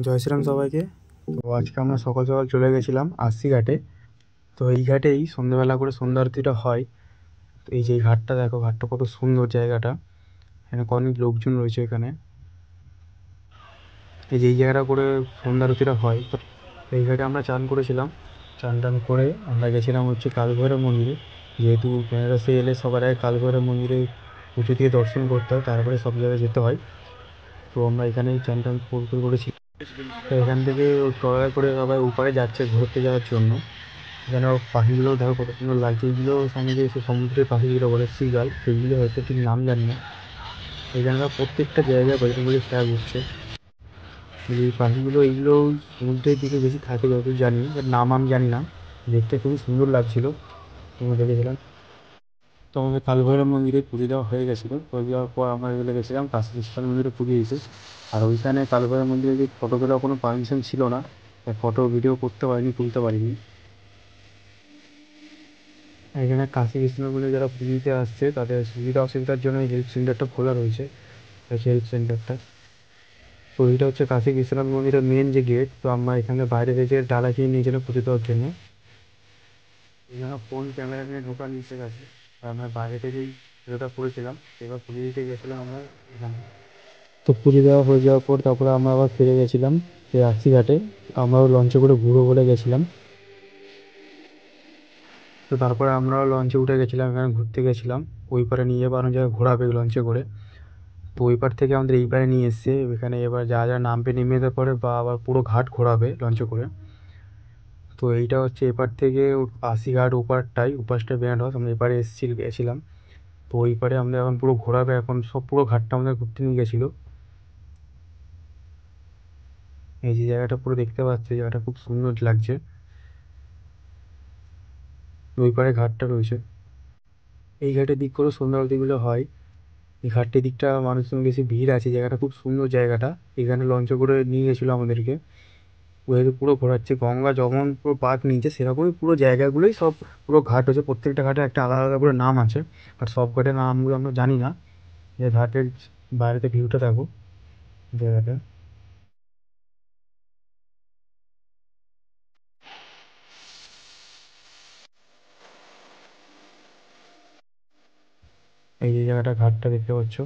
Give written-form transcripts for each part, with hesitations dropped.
জয় শ্রীরাম সবাইকে। তো আজকে আমরা সকাল সকাল চলে গেছিলাম আশি ঘাটে। তো এই ঘাটেই সন্ধ্যাবেলা করে সন্ধ্যা আরতিটা হয়। তো এই যে এই ঘাটটা দেখো, ঘাটটা কত সুন্দর জায়গাটা। এখানে অনেক লোকজন রয়েছে এখানে। এই যে এই জায়গাটা করে সন্ধ্যা আরতিটা হয়। তো এই ঘাটে আমরা চান করেছিলাম। চান টান করে আমরা গেছিলাম হচ্ছে কালভৈরব মন্দিরে। যেহেতু বেনারসে এলে সবার আগে কালভৈরব মন্দিরে উঁচু দিয়ে দর্শন করতে হয়, তারপরে সব জায়গায় যেতে হয়। তো আমরা এখানেই চান টান করেছি। তো এখান থেকে ট্রলারে করে সবাই ওপারে যাচ্ছে ঘুরতে যাওয়ার জন্য। এখানে পাখিগুলো দেখো কত সুন্দর লাগছে। এগুলো সামনে যে সমুদ্রের পাখিগুলো বলে সিগাল, সেগুলো হয়তো ঠিক নাম জানি না। এখানকার প্রত্যেকটা জায়গায় বলে খেয়া ঘুরছে। এই পাখিগুলো এইগুলো সমুদ্রের দিকে বেশি থাকে যতদূর জানি, এর নাম আমি জানি না। দেখতে খুবই সুন্দর লাগছিল, তুমি দেখেছিলাম। তো আমাদের কালভৈরব মন্দিরে পুজো দেওয়া হয়ে গেছিলো। পুজো দেওয়ার পর আমরা এগুলো গেছিলাম কাশী বিশ্বনাথ মন্দিরে পুজো দিতে। আর ওইখানে কালভৈরব মন্দিরে যে ফটো তোলার কোনো পারমিশন ছিল না, তাই ফটো ভিডিও করতে পারিনি, তুলতে পারিনি। এখানে কাশী বিশ্বনাথ মন্দিরে যারা পুজো দিতে আসছে তাদের সুবিধা অসুবিধার জন্য এই হেল্প সেন্টারটা খোলা রয়েছে। হেল্প সেন্টারটা, তো এইটা হচ্ছে কাশী বিশ্বনাথ মন্দিরের মেন যে গেট। তো আমরা এখানে বাইরে থেকে ডালা কিনে নিয়েছিলাম পুজো দেওয়ার জন্য। এখানে ফোন ক্যামেরা নিয়ে ঢোকা নিষেধ আছে। আমরা বাইরে থেকেই পুজোটা করেছিলাম। এবার পুজো দিতে গেছিলাম আমরা এখানে। তো পুজো দেওয়া হয়ে যাওয়ার পর তারপরে আমরা আবার ফিরে গেছিলাম এই রাত্রিঘাটে। আমরাও লঞ্চে করে ঘুরবো বলে গেছিলাম। তো তারপরে আমরাও লঞ্চে উঠে গেছিলাম, এখানে ঘুরতে গেছিলাম। ওই পারে নিয়ে এবার অন্য জায়গায় ঘোরাবে লঞ্চে করে। তো ওই পার থেকে আমাদের এই পারে নিয়ে এসছে। এখানে এবার যা যা নামবে নেমে যেতে পারে বা আবার পুরো ঘাট ঘোরাবে লঞ্চে করে। তো এইটা হচ্ছে এপার থেকে আশি ঘাট ওপারটাই, ওপাশটা বেনারস হাউস, আমরা এপারে গেছিলাম। তো ওই পারে আমাদের এখন পুরো ঘোরাবে, এখন সব পুরো ঘাটটা আমাদের ঘুরতে নিয়ে গেছিলো। এই যে জায়গাটা পুরো দেখতে পাচ্ছি, জায়গাটা খুব সুন্দর লাগছে। ওই পারে ঘাটটা রয়েছে। এই ঘাটের দিক করে সন্ধ্যা আরতিগুলো হয়। এই ঘাটটির দিকটা মানুষজন বেশি ভিড় আছে, জায়গাটা খুব সুন্দর জায়গাটা। এখানে লঞ্চে করে নিয়ে গেছিলো আমাদেরকে। ওদের পুরো ঘোরাচ্ছে, গঙ্গা যেমন পুরো পার্ক নিয়েছে সেরকমই পুরো জায়গাগুলোই সব পুরো ঘাট হচ্ছে। প্রত্যেকটা ঘাটে একটা আলাদা আলাদা করে নাম আছে, আর সব ঘাটের নামগুলো আমরা জানি না। যে ঘাটের বাইরেতে ভিউটা দেখো জায়গাটা। এই যে জায়গাটা ঘাটটা দেখতে পাচ্ছ,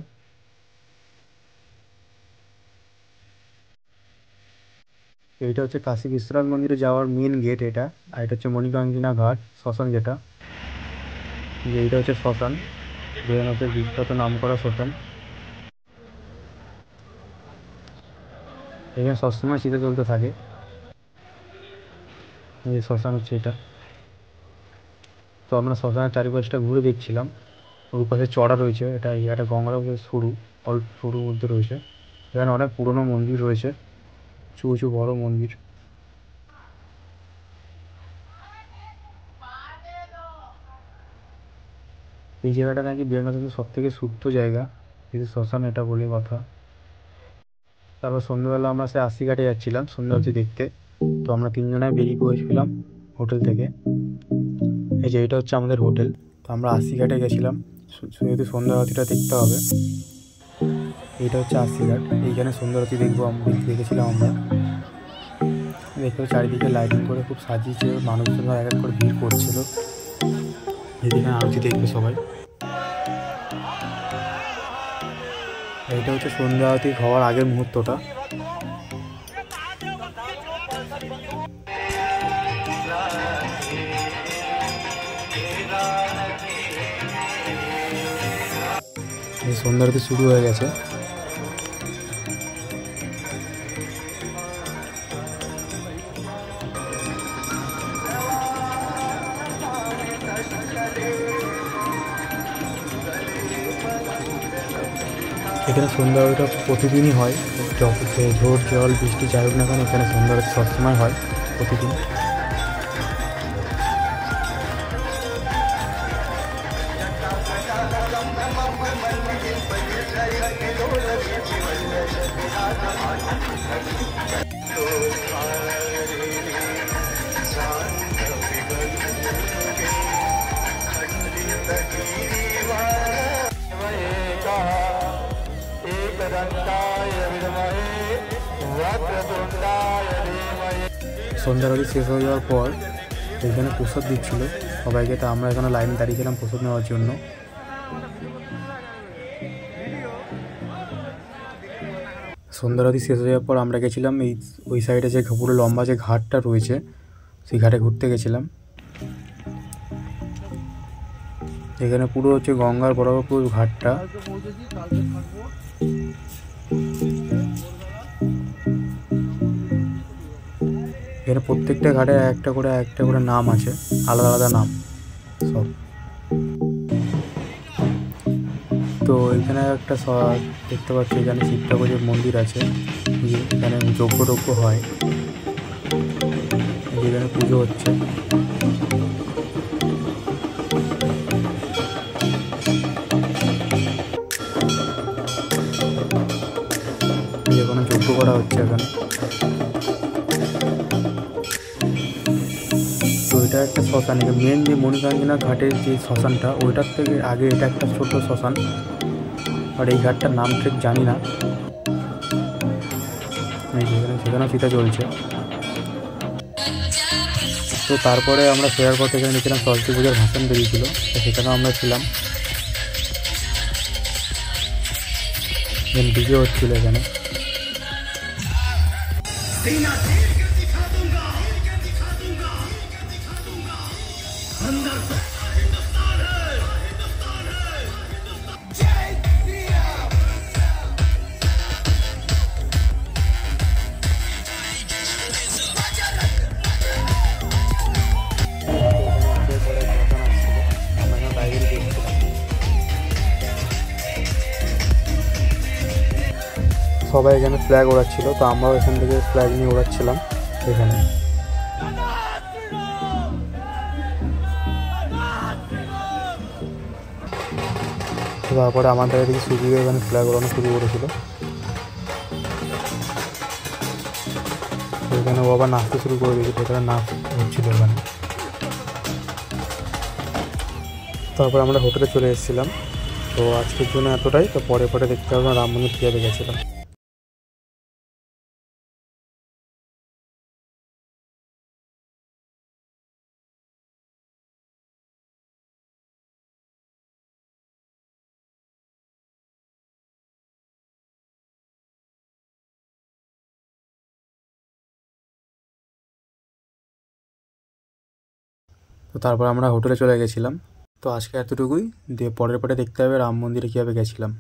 এইটা হচ্ছে কাশী বিশ্বনাথ মন্দিরে যাওয়ার মেন গেট এটা। আর এটা হচ্ছে মণিকঙ্কিনা ঘাট, শ্মশান যেটা। যে এইটা হচ্ছে শ্মশান, বেনারসের বিখ্যাত নাম করা শ্মশান। এখানে সবসময় শীতে চলতে থাকে। এই যে শ্মশান হচ্ছে এটা। তো আমরা শ্মশানের চারিপাশটা ঘুরে দেখছিলাম। ওর পাশে চড়া রয়েছে, এটা একটা গঙ্গার সরু, অল্প সরুর মধ্যে রয়েছে। এখানে অনেক পুরনো মন্দির রয়েছে, উঁচু উঁচু বড় মন্দির। এই জায়গাটা নাকি বেনারসের সব থেকে শুদ্ধ জায়গা, কিন্তু শ্মশান এটা বলে কথা। তারপর সন্ধ্যেবেলা আমরা সে আশি ঘাটে যাচ্ছিলাম সন্ধ্যা আরতি দেখতে। তো আমরা তিনজনায় বেরিয়ে পড়েছিলাম হোটেল থেকে। এই যে এটা হচ্ছে আমাদের হোটেল। তো আমরা আশি ঘাটে গেছিলাম, যেহেতু সন্ধ্যা আরতিটা দেখতে হবে। এইটা হচ্ছে আশি ঘাট, এইখানে সন্ধ্যা আরতি দেখবো দেখেছিলাম আমরা। দেখতে চারিদিকে লাইটিং করে খুব সাজিয়েছে, মানুষজন এক এক করে ভিড় করছিল যেদিকে আরতি দেখবে সবাই। এইটা হচ্ছে সন্ধ্যা আরতি হওয়ার আগের মুহূর্তটা। এই সন্ধ্যা আরতি শুরু হয়ে গেছে। এখানে সন্ধ্যা আরতিটা প্রতিদিনই হয়, ঝড় জল বৃষ্টি যাই হোক না কেন এখানে সন্ধ্যা আরতি সবসময় হয়, প্রতিদিন। সন্ধ্যার আগে শেষ হয়ে যাওয়ার পর এখানে প্রসাদ দিচ্ছিল সবাইকে, তা আমরা এখানে লাইনে দাঁড়িয়েছিলাম প্রসাদ নেওয়ার জন্য। সন্ধ্যারতি শেষ হয়ে যাওয়ার পর আমরা গেছিলাম ওই সাইডে যে পুরো লম্বা যে ঘাটটা রয়েছে সেই ঘাটে ঘুরতে গেছিলাম। এখানে পুরো হচ্ছে গঙ্গার বরাবর পুরো ঘাটটা। এখানে প্রত্যেকটা ঘাটে একটা করে নাম আছে, আলাদা আলাদা নাম সব। তো এখানে একটা দেখতে পাচ্ছি এখানে শিব ঠাকুরের মন্দির আছে, এখানে যজ্ঞ হয়, এখানে পুজো হচ্ছে। এখানে যজ্ঞ করা হচ্ছে এখানে। তো এটা একটা শ্মশান, মেন যে মণিকাঞ্জনা ঘাটের যে শ্মশানটা ওইটার থেকে আগে এটা একটা ছোট শ্মশান, আর এই ঘাটটার নাম ঠিক জানি না। সেখানেও চিতা চলছে। তো তারপরে আমরা ফেরার পথে এখানে দেখছিলাম সরস্বতী পূজার ভাষণ বেরিয়েছিল, তো সেখানেও আমরা ছিলাম। ডিজে হচ্ছিল এখানে। সবাই এখানে ফ্ল্যাগ ওড়াচ্ছিল, তো আমরাও এখান থেকে ফ্ল্যাগ নিয়ে ওড়াচ্ছিলাম এখানে। তারপরে আমাদের এদিকে সুযোগে এখানে ফ্ল্যাগ ওড়ানো শুরু করেছিল। এখানে ও আবার নাচতে শুরু করে দিয়েছিল, এখানে নাচ হচ্ছিল এখানে। তারপরে আমরা হোটেলে চলে এসেছিলাম। তো আজকের জন্য এতটাই, তো পরে দেখতে হবে রাম মন্দির কীভাবে গেছিলাম। তো তারপর আমরা হোটেলে চলে গেছিলাম। তো আজকে এতটুকুই, দিয়ে পরের দেখতে হবে রাম মন্দিরে কীভাবে গেছিলাম।